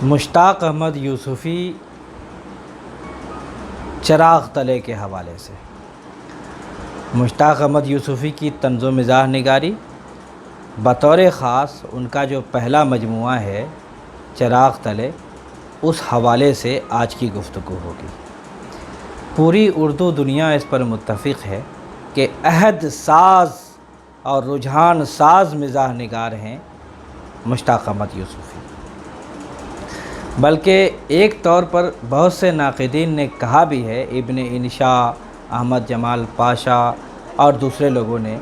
مشتاق احمد یوسفی چراغ تلے کے حوالے سے مشتاق احمد یوسفی کی طنز و مزاح نگاری بطور خاص ان کا جو پہلا مجموعہ ہے چراغ تلے، اس حوالے سے آج کی گفتگو ہوگی۔ پوری اردو دنیا اس پر متفق ہے کہ عہد ساز اور رجحان ساز مزاح نگار ہیں مشتاق احمد یوسفی، بلکہ ایک طور پر بہت سے ناقدین نے کہا بھی ہے، ابن انشاء، احمد جمال پاشا اور دوسرے لوگوں نے،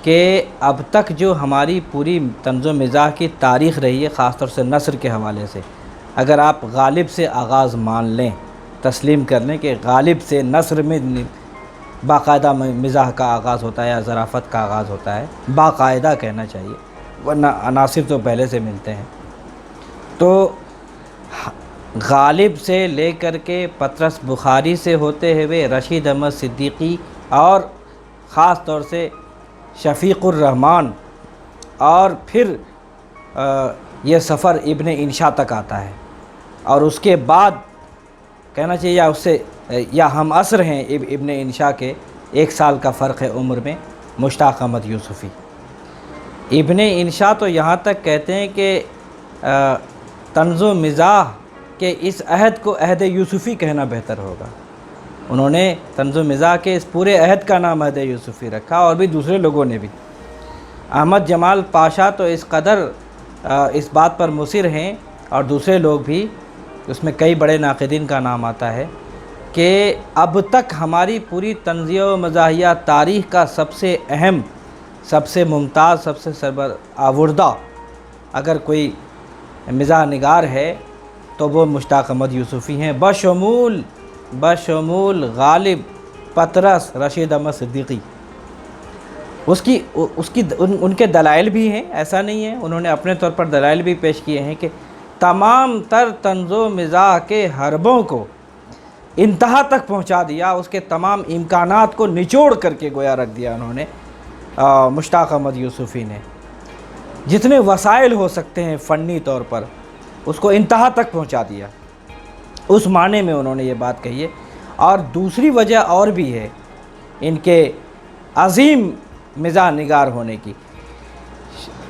کہ اب تک جو ہماری پوری طنز و مزاح کی تاریخ رہی ہے، خاص طور سے نثر کے حوالے سے، اگر آپ غالب سے آغاز مان لیں، تسلیم کر لیں کہ غالب سے نثر میں باقاعدہ مزاح کا آغاز ہوتا ہے یا ظرافت کا آغاز ہوتا ہے، باقاعدہ کہنا چاہیے، ورنہ عناصر تو پہلے سے ملتے ہیں، تو غالب سے لے کر کے پطرس بخاری سے ہوتے ہوئے رشید احمد صدیقی اور خاص طور سے شفیق الرحمن، اور پھر یہ سفر ابن انشاء تک آتا ہے، اور اس کے بعد کہنا چاہیے یا اس سے یا ہم عصر ہیں ابن انشاء کے، 1 سال کا فرق ہے عمر میں، مشتاق احمد یوسفی۔ ابن انشاء تو یہاں تک کہتے ہیں کہ طنز و مزاح کہ اس عہد کو عہد یوسفی کہنا بہتر ہوگا۔ انہوں نے طنز و مزاح کے اس پورے عہد کا نام عہد یوسفی رکھا، اور بھی دوسرے لوگوں نے بھی۔ احمد جمال پاشا تو اس قدر اس بات پر مصر ہیں، اور دوسرے لوگ بھی، اس میں کئی بڑے ناقدین کا نام آتا ہے، کہ اب تک ہماری پوری طنزیہ و مزاحیہ تاریخ کا سب سے اہم، سب سے ممتاز، سب سے سربراوردہ اگر کوئی مزاح نگار ہے تو وہ مشتاق احمد یوسفی ہیں، بشمول غالب، پطرس، رشید احمد صدیقی۔ ان کے دلائل بھی ہیں، ایسا نہیں ہے، انہوں نے اپنے طور پر دلائل بھی پیش کیے ہیں کہ تمام تر طنز و مزاح کے حربوں کو انتہا تک پہنچا دیا، اس کے تمام امکانات کو نچوڑ کر کے گویا رکھ دیا انہوں نے، مشتاق احمد یوسفی نے، جتنے وسائل ہو سکتے ہیں فنی طور پر اس کو انتہا تک پہنچا دیا، اس معنی میں انہوں نے یہ بات کہی ہے۔ اور دوسری وجہ اور بھی ہے ان کے عظیم مزاح نگار ہونے کی۔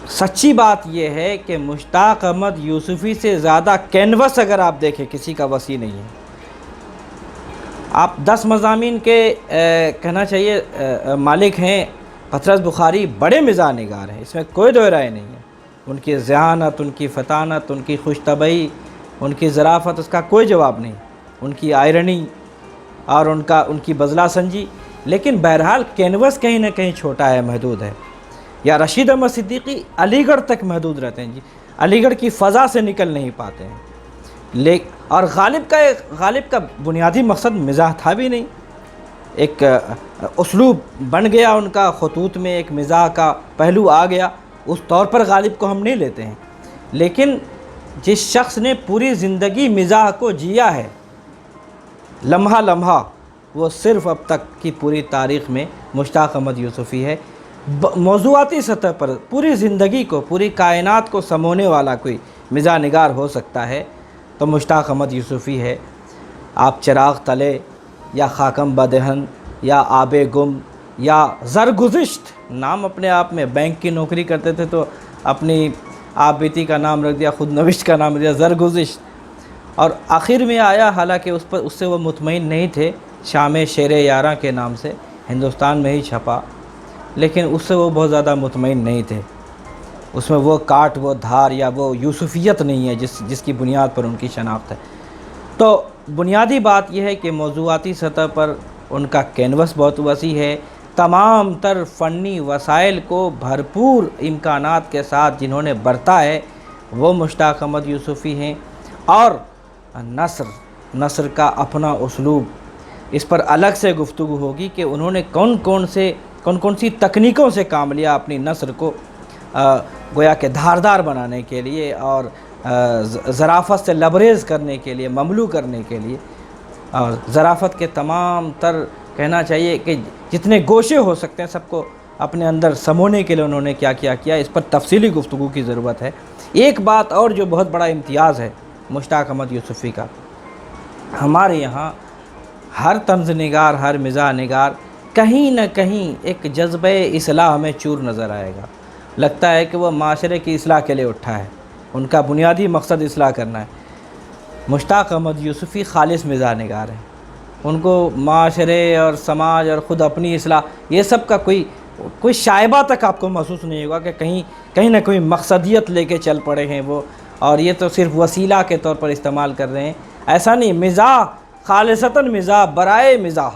سچی بات یہ ہے کہ مشتاق احمد یوسفی سے زیادہ کینوس اگر آپ دیکھیں کسی کا وسیع نہیں ہے۔ آپ 10 مضامین کے کہنا چاہیے مالک ہیں، پطرس بخاری بڑے مزاح نگار ہیں، اس میں کوئی دو رائے نہیں ہے، ان کی ذہانت، ان کی فطانت، ان کی خوش طبعی، ان کی ظرافت، اس کا کوئی جواب نہیں، ان کی آئرنی اور ان کی بزلہ سنجی، لیکن بہرحال کینوس کہیں نہ کہیں چھوٹا ہے، محدود ہے۔ یا رشید احمد صدیقی علی گڑھ تک محدود رہتے ہیں، علی گڑھ کی فضا سے نکل نہیں پاتے ہیں، اور غالب کا بنیادی مقصد مزاح تھا بھی نہیں، ایک اسلوب بن گیا ان کا، خطوط میں ایک مزاح کا پہلو آ گیا، اس طور پر غالب کو ہم نہیں لیتے ہیں، لیکن جس شخص نے پوری زندگی مزاح کو جیا ہے، لمحہ لمحہ، وہ صرف اب تک کی پوری تاریخ میں مشتاق احمد یوسفی ہے۔ موضوعاتی سطح پر پوری زندگی کو، پوری کائنات کو سمونے والا کوئی مزاح نگار ہو سکتا ہے تو مشتاق احمد یوسفی ہے۔ آپ چراغ تلے یا خاکم بدہن یا آب گم یا زرگزشت، نام اپنے آپ میں، بینک کی نوکری کرتے تھے تو اپنی آپ بیتی کا نام رکھ دیا، خود نوشت کا نام رکھ دیا زرگزشت، اور آخر میں آیا، حالانکہ اس سے وہ مطمئن نہیں تھے، شام شیر یاراں کے نام سے ہندوستان میں ہی چھپا، لیکن اس سے وہ بہت زیادہ مطمئن نہیں تھے، اس میں وہ کاٹ، وہ دھار یا وہ یوسفیت نہیں ہے جس کی بنیاد پر ان کی شناخت ہے۔ تو بنیادی بات یہ ہے کہ موضوعاتی سطح پر ان کا کینوس بہت وسیع ہے، تمام تر فنی وسائل کو بھرپور امکانات کے ساتھ جنہوں نے برتا ہے وہ مشتاق احمد یوسفی ہیں، اور نثر کا اپنا اسلوب، اس پر الگ سے گفتگو ہوگی کہ انہوں نے کون سی تکنیکوں سے کام لیا اپنی نثر کو گویا کہ دھاردار بنانے کے لیے، اور ظرافت سے لبریز کرنے کے لیے، مملو کرنے کے لیے، اور ظرافت کے تمام تر کہنا چاہیے کہ جتنے گوشے ہو سکتے ہیں سب کو اپنے اندر سمونے کے لیے انہوں نے کیا اس پر تفصیلی گفتگو کی ضرورت ہے۔ ایک بات اور جو بہت بڑا امتیاز ہے مشتاق احمد یوسفی کا. ہمارے یہاں ہر طنز نگار، ہر مزاح نگار کہیں نہ کہیں ایک جذبہ اصلاح میں چور نظر آئے گا. لگتا ہے کہ وہ معاشرے کی اصلاح کے لیے اٹھا ہے، ان کا بنیادی مقصد اصلاح کرنا ہے. مشتاق احمد یوسفی خالص مزاح نگار ہیں. ان کو معاشرے اور سماج اور خود اپنی اصلاح یہ سب کا کوئی شائبہ تک آپ کو محسوس نہیں ہوگا کہ کہیں نہ کوئی مقصدیت لے کے چل پڑے ہیں وہ، اور یہ تو صرف وسیلہ کے طور پر استعمال کر رہے ہیں. ایسا نہیں، مزاح خالصتاً مزاح برائے مزاح،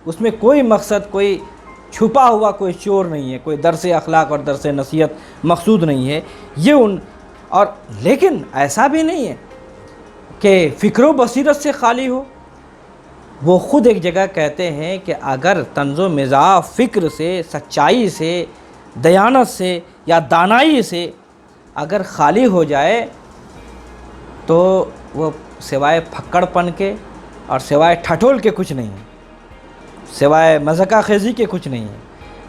اس میں کوئی مقصد، کوئی چھپا ہوا کوئی چور نہیں ہے، کوئی درس اخلاق اور درس نصیحت مقصود نہیں ہے یہ اور لیکن ایسا بھی نہیں ہے کہ فکر و بصیرت سے خالی ہو. وہ خود ایک جگہ کہتے ہیں کہ اگر طنز و مزاح فکر سے، سچائی سے، دیانت سے یا دانائی سے اگر خالی ہو جائے تو وہ سوائے پھکڑ پن کے اور سوائے ٹھٹول کے کچھ نہیں ہے، سوائے مذاق خیزی کے کچھ نہیں ہے.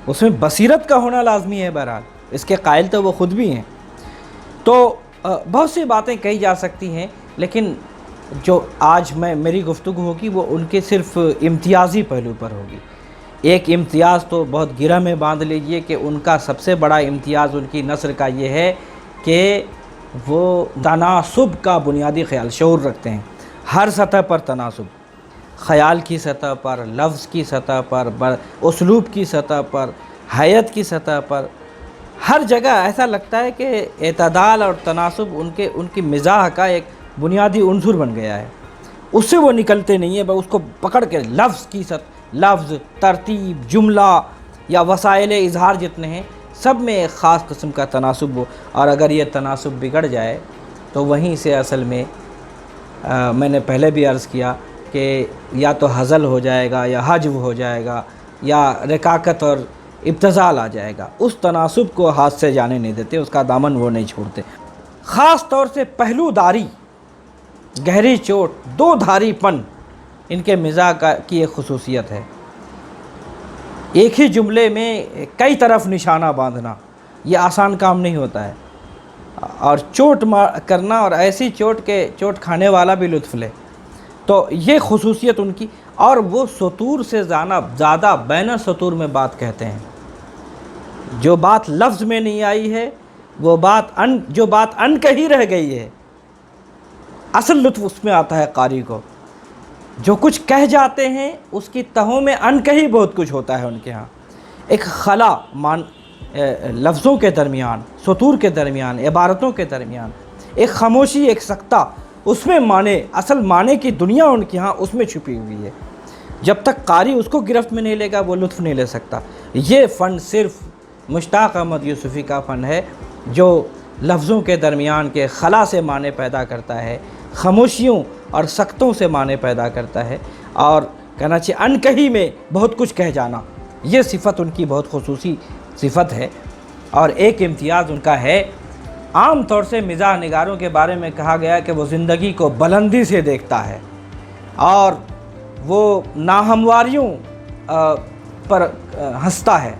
اس میں بصیرت کا ہونا لازمی ہے. بہرحال اس کے قائل تو وہ خود بھی ہیں. تو بہت سی باتیں کہی جا سکتی ہیں، لیکن جو آج میری گفتگو ہوگی وہ ان کے صرف امتیازی پہلو پر ہوگی. ایک امتیاز تو بہت گرہ میں باندھ لیجئے کہ ان کا سب سے بڑا امتیاز ان کی نثر کا یہ ہے کہ وہ تناسب کا بنیادی خیال شعور رکھتے ہیں. ہر سطح پر تناسب، خیال کی سطح پر، لفظ کی سطح پر، اسلوب کی سطح پر، حیت کی سطح پر، ہر جگہ ایسا لگتا ہے کہ اعتدال اور تناسب ان کی مزاح کا ایک بنیادی عنصر بن گیا ہے. اس سے وہ نکلتے نہیں ہیں، بس اس کو پکڑ کے لفظ کی سطح، لفظ، ترتیب، جملہ یا وسائل اظہار جتنے ہیں سب میں ایک خاص قسم کا تناسب ہو. اور اگر یہ تناسب بگڑ جائے تو وہیں سے اصل میں میں نے پہلے بھی عرض کیا کہ یا تو ہزل ہو جائے گا یا حجو ہو جائے گا یا رکاکت اور ابتذال آ جائے گا. اس تناسب کو ہاتھ سے جانے نہیں دیتے، اس کا دامن وہ نہیں چھوڑتے. خاص طور سے پہلو داری، گہری چوٹ، دو دھاری پن ان کے مزاح کی ایک خصوصیت ہے. ایک ہی جملے میں کئی طرف نشانہ باندھنا یہ آسان کام نہیں ہوتا ہے، اور چوٹ کرنا اور ایسی چوٹ کے چوٹ کھانے والا بھی لطف لے. تو یہ خصوصیت ان کی، اور وہ سطور سے زیادہ بین سطور میں بات کہتے ہیں. جو بات لفظ میں نہیں آئی ہے، وہ جو بات ان کہی رہ گئی ہے، اصل لطف اس میں آتا ہے قاری کو. جو کچھ کہہ جاتے ہیں اس کی تہوں میں ان کہی بہت کچھ ہوتا ہے ان کے ہاں. ایک خلا لفظوں کے درمیان، سطور کے درمیان، عبارتوں کے درمیان ایک خاموشی، ایک سکتہ، اس میں اصل معنی کی دنیا ان کے ہاں اس میں چھپی ہوئی ہے. جب تک قاری اس کو گرفت میں نہیں لے گا وہ لطف نہیں لے سکتا. یہ فن صرف مشتاق احمد یوسفی کا فن ہے جو لفظوں کے درمیان کے خلا سے معنی پیدا کرتا ہے، خاموشیوں اور سکتوں سے معنی پیدا کرتا ہے، اور کہنا چاہیے ان کہی میں بہت کچھ کہہ جانا. یہ صفت ان کی بہت خصوصی صفت ہے. اور ایک امتیاز ان کا ہے، عام طور سے مزاح نگاروں کے بارے میں کہا گیا کہ وہ زندگی کو بلندی سے دیکھتا ہے اور وہ ناہمواریوں پر ہنستا ہے.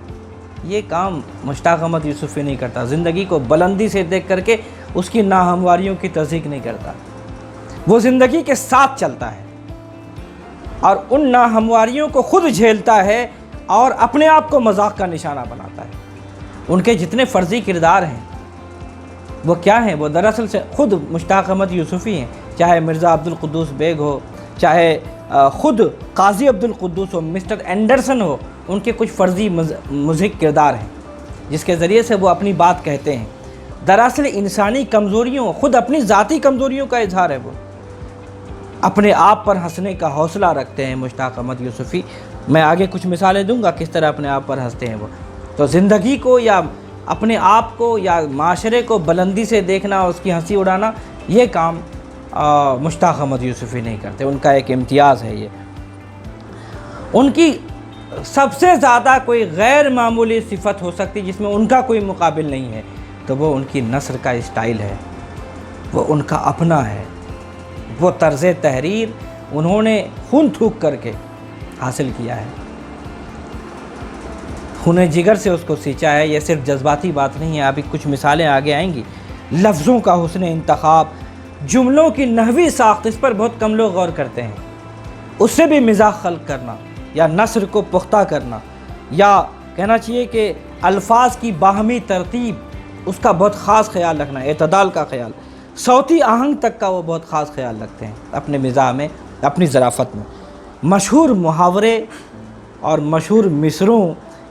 یہ کام مشتاق احمد یوسفی نہیں کرتا. زندگی کو بلندی سے دیکھ کر کے اس کی ناہمواریوں کی تصدیق نہیں کرتا. وہ زندگی کے ساتھ چلتا ہے اور ان ناہمواریوں کو خود جھیلتا ہے اور اپنے آپ کو مذاق کا نشانہ بناتا ہے. ان کے جتنے فرضی کردار ہیں وہ کیا ہیں؟ وہ دراصل سے خود مشتاق احمد یوسفی ہیں. چاہے مرزا عبدالقدوس بیگ ہو، چاہے خود قاضی عبدالقدوس ہو، مسٹر اینڈرسن ہو، ان کے کچھ فرضی مضحک کردار ہیں جس کے ذریعے سے وہ اپنی بات کہتے ہیں. دراصل انسانی کمزوریوں، خود اپنی ذاتی کمزوریوں کا اظہار ہے. وہ اپنے آپ پر ہنسنے کا حوصلہ رکھتے ہیں مشتاق احمد یوسفی. میں آگے کچھ مثالیں دوں گا کس طرح اپنے آپ پر ہنستے ہیں وہ. تو زندگی کو یا اپنے آپ کو یا معاشرے کو بلندی سے دیکھنا اور اس کی ہنسی اڑانا، یہ کام مشتاق احمد یوسفی نہیں کرتے. ان کا ایک امتیاز ہے یہ. ان کی سب سے زیادہ کوئی غیر معمولی صفت ہو سکتی جس میں ان کا کوئی مقابل نہیں ہے تو وہ ان کی نثر کا اسٹائل ہے، وہ ان کا اپنا ہے. وہ طرز تحریر انہوں نے خون تھوک کر کے حاصل کیا ہے، خون جگر سے اس کو سینچا ہے. یہ صرف جذباتی بات نہیں ہے. ابھی کچھ مثالیں آگے آئیں گی. لفظوں کا حسن انتخاب، جملوں کی نحوی ساخت، اس پر بہت کم لوگ غور کرتے ہیں، اس سے بھی مزاح خلق کرنا یا نثر کو پختہ کرنا، یا کہنا چاہیے کہ الفاظ کی باہمی ترتیب، اس کا بہت خاص خیال رکھنا، اعتدال کا خیال، صوتی آہنگ تک کا وہ بہت خاص خیال رکھتے ہیں اپنے مزاح میں، اپنی ظرافت میں۔ مشہور محاورے اور مشہور مصروں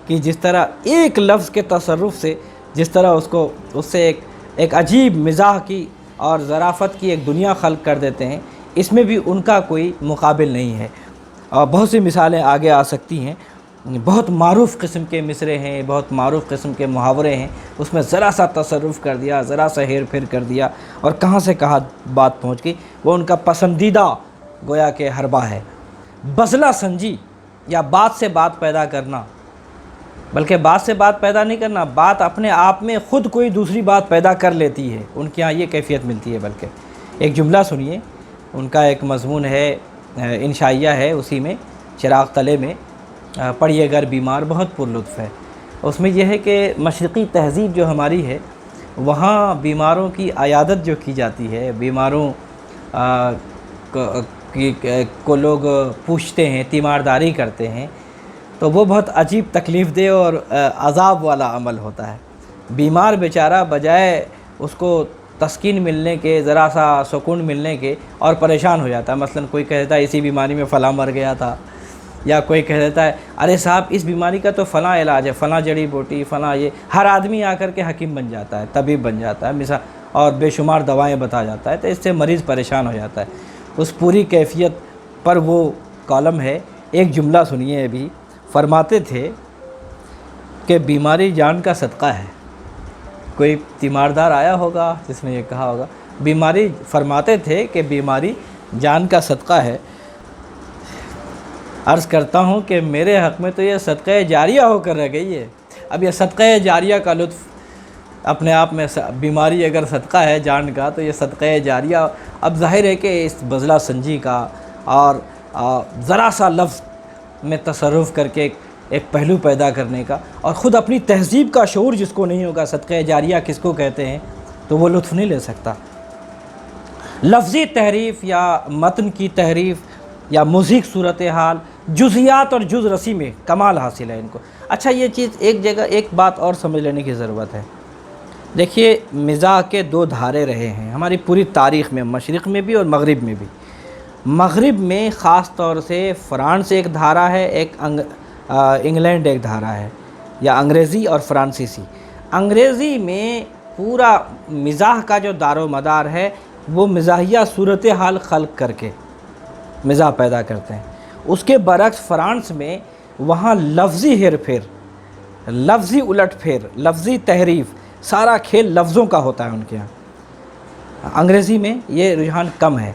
کی جس طرح ایک لفظ کے تصرف سے جس طرح اس سے ایک عجیب مزاح کی اور ظرافت کی ایک دنیا خلق کر دیتے ہیں، اس میں بھی ان کا کوئی مقابل نہیں ہے۔ اور بہت سی مثالیں آگے آ سکتی ہیں، بہت معروف قسم کے مصرے ہیں، بہت معروف قسم کے محاورے ہیں، اس میں ذرا سا تصرف کر دیا، ذرا سا ہیر پھیر کر دیا اور کہاں سے کہاں بات پہنچ گئی، وہ ان کا پسندیدہ گویا کہ حربہ ہے۔ بزلہ سنجی یا بات سے بات پیدا کرنا، بلکہ بات سے بات پیدا نہیں کرنا، بات اپنے آپ میں خود کوئی دوسری بات پیدا کر لیتی ہے، ان کے ہاں یہ کیفیت ملتی ہے۔ بلکہ ایک جملہ سنیے، ان کا ایک مضمون ہے، انشائیہ ہے، اسی میں چراغ تلے میں پڑھیے گر بیمار، بہت پر لطف ہے۔ اس میں یہ ہے کہ مشرقی تہذیب جو ہماری ہے، وہاں بیماروں کی عیادت جو کی جاتی ہے، بیماروں کو لوگ پوچھتے ہیں، تیمارداری کرتے ہیں، تو وہ بہت عجیب تکلیف دہ اور عذاب والا عمل ہوتا ہے۔ بیمار بیچارہ بجائے اس کو تسکین ملنے کے، ذرا سا سکون ملنے کے، اور پریشان ہو جاتا ہے۔ مثلا کوئی کہہ دیتا ہے اسی بیماری میں فلاں مر گیا تھا، یا کوئی کہہ دیتا ہے ارے صاحب اس بیماری کا تو فلاں علاج ہے، فلاں جڑی بوٹی، فلاں یہ، ہر آدمی آ کر کے حکیم بن جاتا ہے، طبیب بن جاتا ہے، مثال اور بے شمار دوائیں بتا جاتا ہے، تو اس سے مریض پریشان ہو جاتا ہے۔ اس پوری کیفیت پر وہ کالم ہے۔ ایک جملہ سنیے، ابھی فرماتے تھے کہ بیماری جان کا صدقہ ہے۔ کوئی تیماردار آیا ہوگا جس نے یہ کہا ہوگا، بیماری، فرماتے تھے کہ بیماری جان کا صدقہ ہے۔ عرض کرتا ہوں کہ میرے حق میں تو یہ صدقہ جاریہ ہو کر رہ گئی ہے۔ اب یہ صدقہ جاریہ کا لطف اپنے آپ میں، بیماری اگر صدقہ ہے جان کا تو یہ صدقہ جاریہ، اب ظاہر ہے کہ اس بزلہ سنجی کا اور ذرا سا لفظ میں تصرف کر کے ایک پہلو پیدا کرنے کا، اور خود اپنی تہذیب کا شعور جس کو نہیں ہوگا، صدقہ جاریہ کس کو کہتے ہیں، تو وہ لطف نہیں لے سکتا۔ لفظی تحریف یا متن کی تحریف یا مضحک صورتحال، جزیات اور جز رسی میں کمال حاصل ہے ان کو۔ اچھا، یہ چیز ایک جگہ ایک بات اور سمجھ لینے کی ضرورت ہے۔ دیکھیے، مزاح کے دو دھارے رہے ہیں ہماری پوری تاریخ میں، مشرق میں بھی اور مغرب میں بھی۔ مغرب میں خاص طور سے فرانس ایک دھارا ہے، ایک انگلینڈ ایک دھارا ہے، یا انگریزی اور فرانسیسی۔ انگریزی میں پورا مزاح کا جو دار و مدار ہے وہ مزاحیہ صورتحال خلق کر کے مزاح پیدا کرتے ہیں۔ اس کے برعکس فرانس میں وہاں لفظی ہیر پھیر، لفظی الٹ پھیر، لفظی تحریف، سارا کھیل لفظوں کا ہوتا ہے ان کے ہاں۔ انگریزی میں یہ رجحان کم ہے۔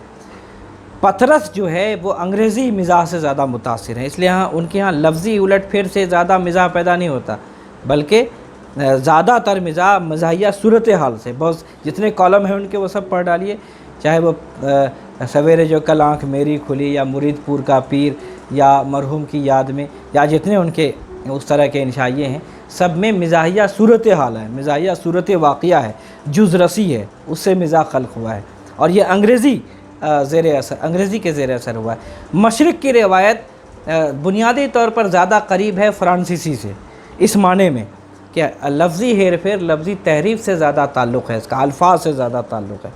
پطرس جو ہے وہ انگریزی مزاح سے زیادہ متاثر ہیں، اس لیے ان کے ہاں لفظی الٹ پھیر سے زیادہ مزاح پیدا نہیں ہوتا، بلکہ زیادہ تر مزاح مزاحیہ صورتحال سے۔ بہت جتنے کالم ہیں ان کے وہ سب پڑھ ڈالیے، چاہے وہ سویرے جو کل آنکھ میری کھلی، یا مرید پور کا پیر، یا مرحوم کی یاد میں، یا جتنے ان کے اس طرح کے انشائیے ہیں، سب میں مزاحیہ صورتحال ہے، مزاحیہ صورت واقعہ ہے، جز رسی ہے، اس سے مزاح خلق ہوا ہے، اور یہ انگریزی انگریزی کے زیر اثر ہوا ہے۔ مشرق کی روایت بنیادی طور پر زیادہ قریب ہے فرانسیسی سے، اس معنی میں کہ لفظی ہیر پھیر، لفظی تحریف سے زیادہ تعلق ہے، اس کا الفاظ سے زیادہ تعلق ہے۔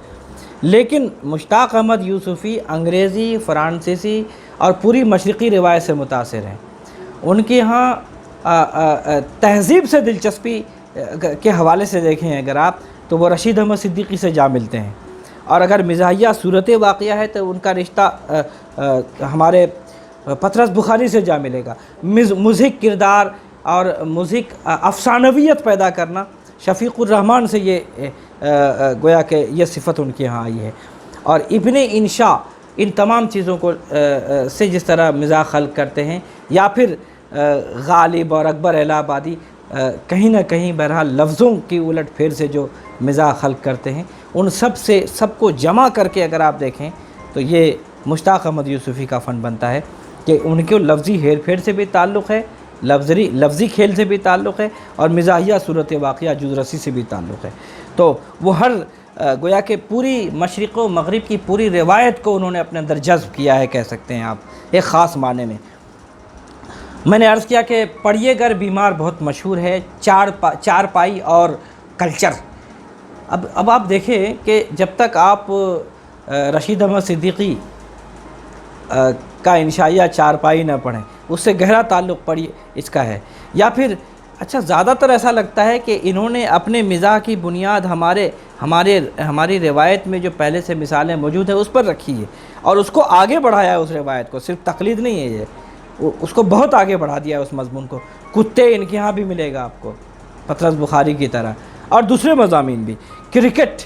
لیکن مشتاق احمد یوسفی انگریزی، فرانسیسی اور پوری مشرقی روایت سے متاثر ہیں۔ ان کے ہاں تہذیب سے دلچسپی کے حوالے سے دیکھیں اگر آپ، تو وہ رشید احمد صدیقی سے جا ملتے ہیں، اور اگر مزاحیہ صورت واقعہ ہے تو ان کا رشتہ ہمارے پطرس بخاری سے جا ملے گا۔ مضحک کردار اور مضحک افسانویت پیدا کرنا، شفیق الرحمن سے یہ گویا کہ یہ صفت ان کے ہاں آئی ہے۔ اور ابن انشاء ان تمام چیزوں کو سے جس طرح مزاح خلق کرتے ہیں، یا پھر غالب اور اکبر الہ آبادی کہیں نہ کہیں بہرحال لفظوں کی الٹ پھیر سے جو مزاح خلق کرتے ہیں، ان سب کو جمع کر کے اگر آپ دیکھیں تو یہ مشتاق احمد یوسفی کا فن بنتا ہے کہ ان کو لفظی ہیر پھیر سے بھی تعلق ہے، لفظی کھیل سے بھی تعلق ہے، اور مزاحیہ صورت واقعہ جز رسی سے بھی تعلق ہے۔ تو وہ ہر گویا کہ پوری مشرق و مغرب کی پوری روایت کو انہوں نے اپنے اندر جذب کیا ہے، کہہ سکتے ہیں آپ، ایک خاص معنی میں نے عرض کیا کہ پڑھیے گر بیمار بہت مشہور ہے، چارپائی اور کلچر۔ اب آپ دیکھیں کہ جب تک آپ رشید احمد صدیقی کا انشائیہ چارپائی نہ پڑھیں، اس سے گہرا تعلق پڑھیے اس کا ہے، یا پھر اچھا زیادہ تر ایسا لگتا ہے کہ انہوں نے اپنے مزاح کی بنیاد ہماری روایت میں جو پہلے سے مثالیں موجود ہیں اس پر رکھی ہے، اور اس کو آگے بڑھایا ہے، اس روایت کو، صرف تقلید نہیں ہے یہ، اس کو بہت آگے بڑھا دیا ہے اس مضمون کو۔ کتے ان کے ہاں بھی ملے گا آپ کو پطرس بخاری کی طرح، اور دوسرے مضامین بھی، کرکٹ۔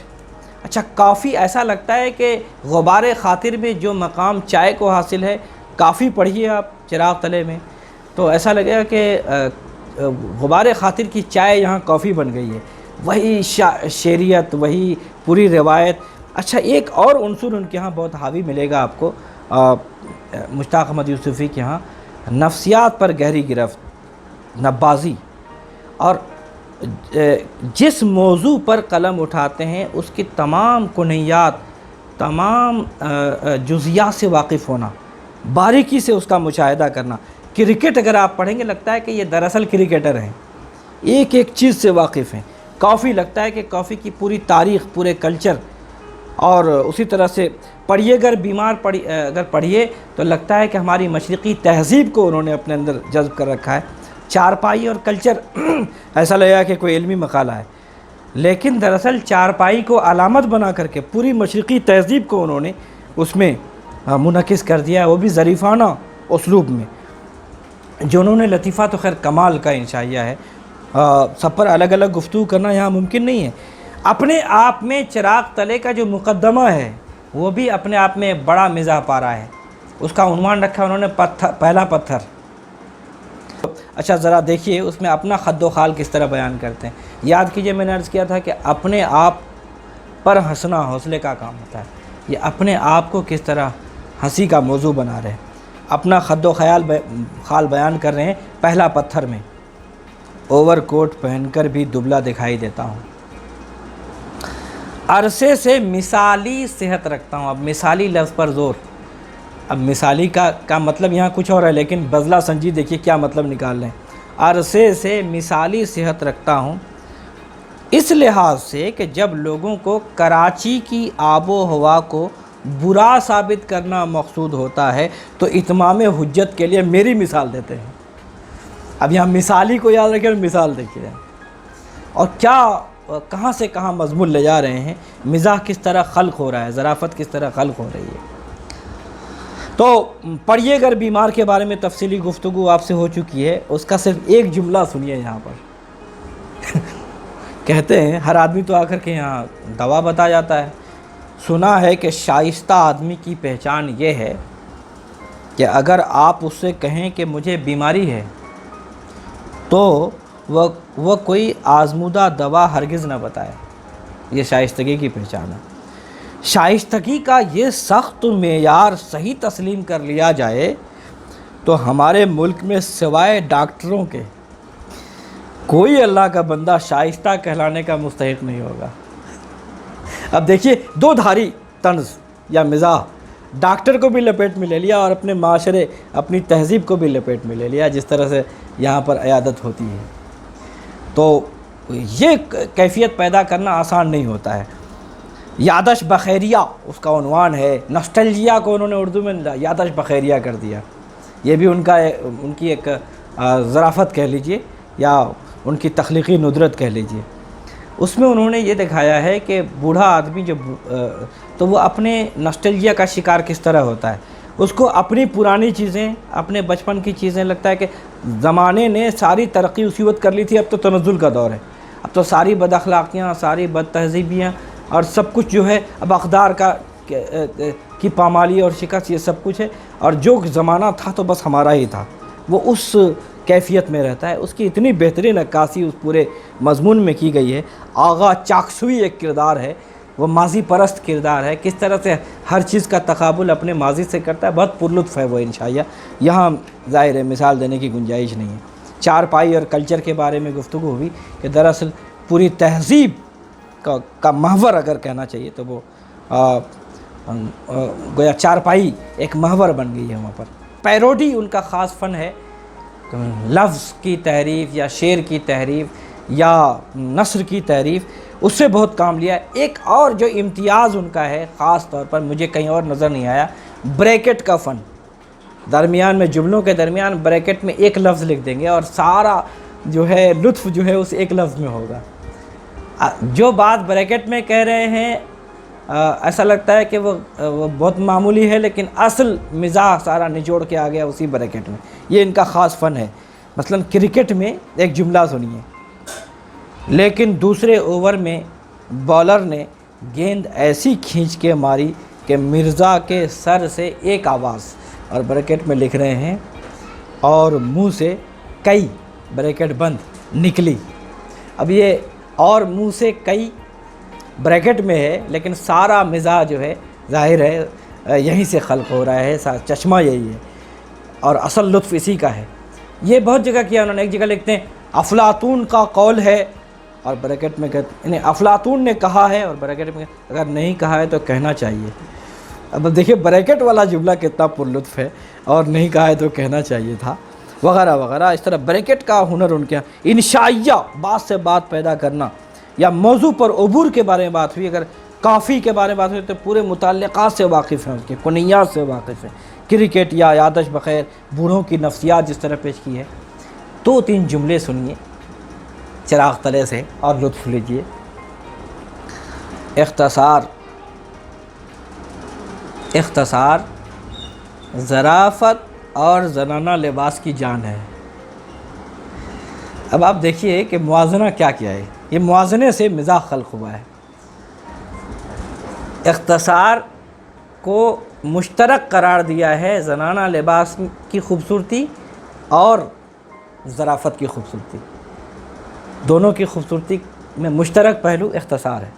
اچھا کافی ایسا لگتا ہے کہ غبار خاطر میں جو مقام چائے کو حاصل ہے، کافی پڑھیے آپ چراغ تلے میں تو ایسا لگے گا کہ غبار خاطر کی چائے یہاں کافی بن گئی ہے، وہی شعریت، وہی پوری روایت۔ اچھا ایک اور عنصر ان کے ہاں بہت حاوی ملے گا آپ کو مشتاق احمد یوسفی کے ہاں، نفسیات پر گہری گرفت، نبازی، اور جس موضوع پر قلم اٹھاتے ہیں اس کی تمام کنیات، تمام جزیات سے واقف ہونا، باریکی سے اس کا مشاہدہ کرنا۔ کرکٹ اگر آپ پڑھیں گے لگتا ہے کہ یہ دراصل کرکٹر ہیں، ایک ایک چیز سے واقف ہیں۔ کافی لگتا ہے کہ کافی کی پوری تاریخ، پورے کلچر، اور اسی طرح سے پڑھیے گر بیمار اگر پڑھیے تو لگتا ہے کہ ہماری مشرقی تہذیب کو انہوں نے اپنے اندر جذب کر رکھا ہے۔ چارپائی اور کلچر ایسا لگا کہ کوئی علمی مقالہ ہے، لیکن دراصل چارپائی کو علامت بنا کر کے پوری مشرقی تہذیب کو انہوں نے اس میں منعکس کر دیا ہے، وہ بھی ظریفانہ اسلوب میں۔ جو انہوں نے لطیفہ تو خیر کمال کا انشائیہ ہے، سب پر الگ الگ گفتگو کرنا یہاں ممکن نہیں ہے۔ اپنے آپ میں چراغ تلے کا جو مقدمہ ہے وہ بھی اپنے آپ میں بڑا مزاح پارا ہے، اس کا عنوان رکھا انہوں نے پہلا پتھر۔ اچھا ذرا دیکھیے اس میں اپنا خد و خال کس طرح بیان کرتے ہیں۔ یاد کیجئے میں نے عرض کیا تھا کہ اپنے آپ پر ہنسنا حوصلے کا کام ہوتا ہے، یہ اپنے آپ کو کس طرح ہنسی کا موضوع بنا رہے ہیں، اپنا خد و خال بیان کر رہے ہیں۔ پہلا پتھر میں، اوور کوٹ پہن کر بھی دبلا دکھائی دیتا ہوں، عرصے سے مثالی صحت رکھتا ہوں۔ اب مثالی لفظ پر زور، اب مثالی کا مطلب یہاں کچھ اور ہے، لیکن بذلہ سنجی دیکھیے کیا مطلب نکال رہے ہیں۔ عرصے سے مثالی صحت رکھتا ہوں اس لحاظ سے کہ جب لوگوں کو کراچی کی آب و ہوا کو برا ثابت کرنا مقصود ہوتا ہے تو اتمام حجت کے لیے میری مثال دیتے ہیں۔ اب یہاں مثالی کو یاد رکھیں اور مثال دیکھیے، اور کیا کہاں سے کہاں مضمون لے جا رہے ہیں، مزاح کس طرح خلق ہو رہا ہے، ظرافت کس طرح خلق ہو رہی ہے۔ تو پڑھیے گر بیمار کے بارے میں تفصیلی گفتگو آپ سے ہو چکی ہے، اس کا صرف ایک جملہ سنیے یہاں پر۔ کہتے ہیں ہر آدمی تو آ کر کے یہاں دوا بتا جاتا ہے، سنا ہے کہ شائستہ آدمی کی پہچان یہ ہے کہ اگر آپ اس سے کہیں کہ مجھے بیماری ہے تو وہ کوئی آزمودہ دوا ہرگز نہ بتائے، یہ شائستگی کی پہچان ہے۔ شائستگی کا یہ سخت معیار صحیح تسلیم کر لیا جائے تو ہمارے ملک میں سوائے ڈاکٹروں کے کوئی اللہ کا بندہ شائستہ کہلانے کا مستحق نہیں ہوگا۔ اب دیکھیے دو دھاری طنز یا مزاح، ڈاکٹر کو بھی لپیٹ میں لے لیا اور اپنے معاشرے، اپنی تہذیب کو بھی لپیٹ میں لے لیا، جس طرح سے یہاں پر عیادت ہوتی ہے۔ تو یہ کیفیت پیدا کرنا آسان نہیں ہوتا ہے۔ یادش بخیریہ اس کا عنوان ہے، نسٹلجیا کو انہوں نے اردو میں یادش بخیریہ کر دیا۔ یہ بھی ان کی ایک ظرافت کہہ لیجئے یا ان کی تخلیقی ندرت کہہ لیجئے۔ اس میں انہوں نے یہ دکھایا ہے کہ بوڑھا آدمی جب تو وہ اپنے نسٹلجیا کا شکار کس طرح ہوتا ہے، اس کو اپنی پرانی چیزیں، اپنے بچپن کی چیزیں، لگتا ہے کہ زمانے نے ساری ترقی اسی وقت کر لی تھی، اب تو تنزل کا دور ہے، اب تو ساری بد اخلاقیاں، ساری بد تہذیبیاں اور سب کچھ جو ہے اب اقدار کی پامالی اور شکست، یہ سب کچھ ہے، اور جو زمانہ تھا تو بس ہمارا ہی تھا، وہ اس کیفیت میں رہتا ہے۔ اس کی اتنی بہترین عکاسی اس پورے مضمون میں کی گئی ہے۔ آغا چاکسوئی ایک کردار ہے، وہ ماضی پرست کردار ہے، کس طرح سے ہر چیز کا تقابل اپنے ماضی سے کرتا ہے، بہت پرلطف ہے وہ انشائیہ، یہاں ظاہر ہے مثال دینے کی گنجائش نہیں ہے۔ چارپائی اور کلچر کے بارے میں گفتگو ہوئی کہ دراصل پوری تہذیب کا محور اگر کہنا چاہیے تو وہ گویا چارپائی ایک محور بن گئی ہے وہاں پر۔ پیروڈی ان کا خاص فن ہے، لفظ کی تحریف یا شعر کی تحریف یا نثر کی تحریف، اس سے بہت کام لیا ہے۔ ایک اور جو امتیاز ان کا ہے خاص طور پر مجھے کہیں اور نظر نہیں آیا، بریکٹ کا فن۔ درمیان میں جملوں کے درمیان بریکٹ میں ایک لفظ لکھ دیں گے اور سارا جو ہے لطف جو ہے اس ایک لفظ میں ہوگا۔ جو بات بریکٹ میں کہہ رہے ہیں ایسا لگتا ہے کہ وہ بہت معمولی ہے، لیکن اصل مزاح سارا نچوڑ کے آ گیا اسی بریکٹ میں۔ یہ ان کا خاص فن ہے۔ مثلا کرکٹ میں ایک جملہ سنیے، لیکن دوسرے اوور میں بالر نے گیند ایسی کھینچ کے ماری کہ مرزا کے سر سے ایک آواز، اور بریکٹ میں لکھ رہے ہیں اور منہ سے کئی بریکٹ بند نکلی۔ اب یہ اور منہ سے کئی بریکٹ میں ہے، لیکن سارا مزاح جو ہے ظاہر ہے یہیں سے خلق ہو رہا ہے، چشمہ یہی ہے اور اصل لطف اسی کا ہے۔ یہ بہت جگہ کیا انہوں نے۔ ایک جگہ لکھتے ہیں افلاطون کا قول ہے اور بریکٹ میں کہتے ہیں افلاطون نے کہا ہے، اور بریکٹ میں اگر نہیں کہا ہے تو کہنا چاہیے۔ اب دیکھیں بریکٹ والا جملہ کتنا پر لطف ہے، اور نہیں کہا ہے تو کہنا چاہیے تھا، وغیرہ وغیرہ۔ اس طرح بریکٹ کا ہنر ان کے یہاں۔ انشائیہ، بات سے بات پیدا کرنا، یا موضوع پر عبور کے بارے میں بات ہوئی، اگر کافی کے بارے میں بات ہوئی تو پورے متعلقات سے واقف ہیں، اس کے کنیات سے واقف ہیں۔ کرکٹ یا یادش بخیر، بوڑھوں کی نفسیات جس طرح پیش کی ہے۔ 2-3 جملے سنیے چراغ تلے سے اور لطف لیجئے۔ اختصار ظرافت اور زنانہ لباس کی جان ہے۔ اب آپ دیکھیے کہ موازنہ کیا کیا ہے، یہ موازنے سے مزاح خلق ہوا ہے۔ اختصار کو مشترک قرار دیا ہے زنانہ لباس کی خوبصورتی اور ظرافت کی خوبصورتی، دونوں کی خوبصورتی میں مشترک پہلو اختصار ہے۔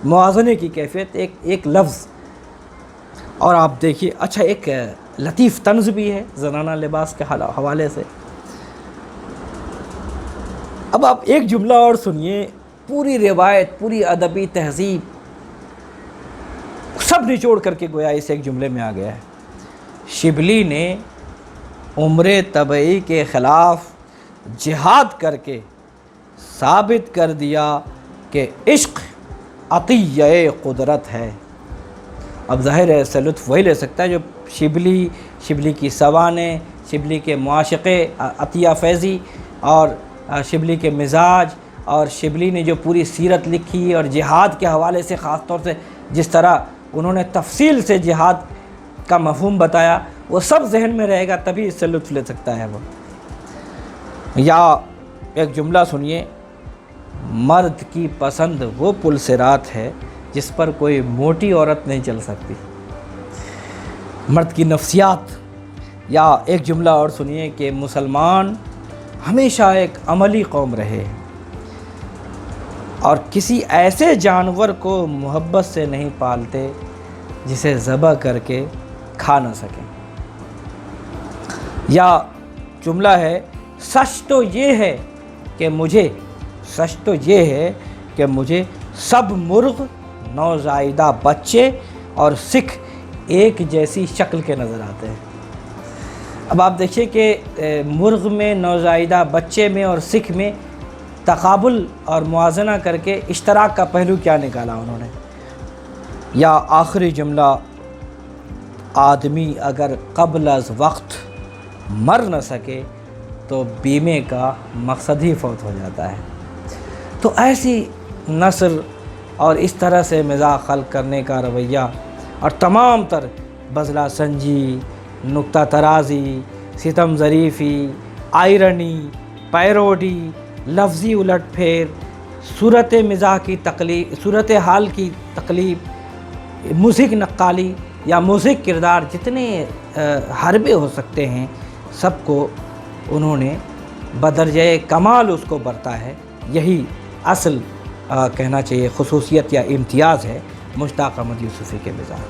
موازنے کی کیفیت ایک لفظ۔ اور آپ دیکھیے، اچھا ایک لطیف طنز بھی ہے زنانہ لباس کے حوالے سے۔ اب آپ ایک جملہ اور سنیے، پوری روایت، پوری ادبی تہذیب سب نچوڑ کر کے گویا اس ایک جملے میں آ گیا ہے۔ شبلی نے عمر طبعی کے خلاف جہاد کر کے ثابت کر دیا کہ عشق عطیہ قدرت ہے۔ اب ظاہر ہے اس سے لطف وہی لے سکتا ہے جو شبلی کی سوانح، شبلی کے معاشقے، عطیہ فیضی اور شبلی کے مزاج، اور شبلی نے جو پوری سیرت لکھی اور جہاد کے حوالے سے خاص طور سے جس طرح انہوں نے تفصیل سے جہاد کا مفہوم بتایا، وہ سب ذہن میں رہے گا، تبھی اس سے لطف لے سکتا ہے وہ۔ یا ایک جملہ سنیے، مرد کی پسند وہ پلسرات ہے جس پر کوئی موٹی عورت نہیں چل سکتی۔ مرد کی نفسیات۔ یا ایک جملہ اور سنیے کہ مسلمان ہمیشہ ایک عملی قوم رہے اور کسی ایسے جانور کو محبت سے نہیں پالتے جسے ذبح کر کے کھا نہ سکیں۔ یا جملہ ہے، سچ تو یہ ہے کہ مجھے سب مرغ، نوزائیدہ بچے اور سکھ ایک جیسی شکل کے نظر آتے ہیں۔ اب آپ دیکھیے کہ مرغ میں، نوزائیدہ بچے میں اور سکھ میں تقابل اور موازنہ کر کے اشتراک کا پہلو کیا نکالا انہوں نے۔ یا آخری جملہ، آدمی اگر قبل از وقت مر نہ سکے تو بیمے کا مقصد ہی فوت ہو جاتا ہے۔ تو ایسی نثر اور اس طرح سے مزاح خلق کرنے کا رویہ اور تمام تر بزلہ سنجی، نکتہ ترازی، ستم ظریفی، آئرنی، پیروڈی، لفظی الٹ پھیر، صورت مزاح کی تقلیب، صورت حال کی تقلیب، مضحک نقالی یا مضحک کردار، جتنے حربے ہو سکتے ہیں سب کو انہوں نے بدرجہ کمال اس کو برتا ہے۔ یہی اصل کہنا چاہیے خصوصیت یا امتیاز ہے مشتاق احمد یوسفی کے مزاح۔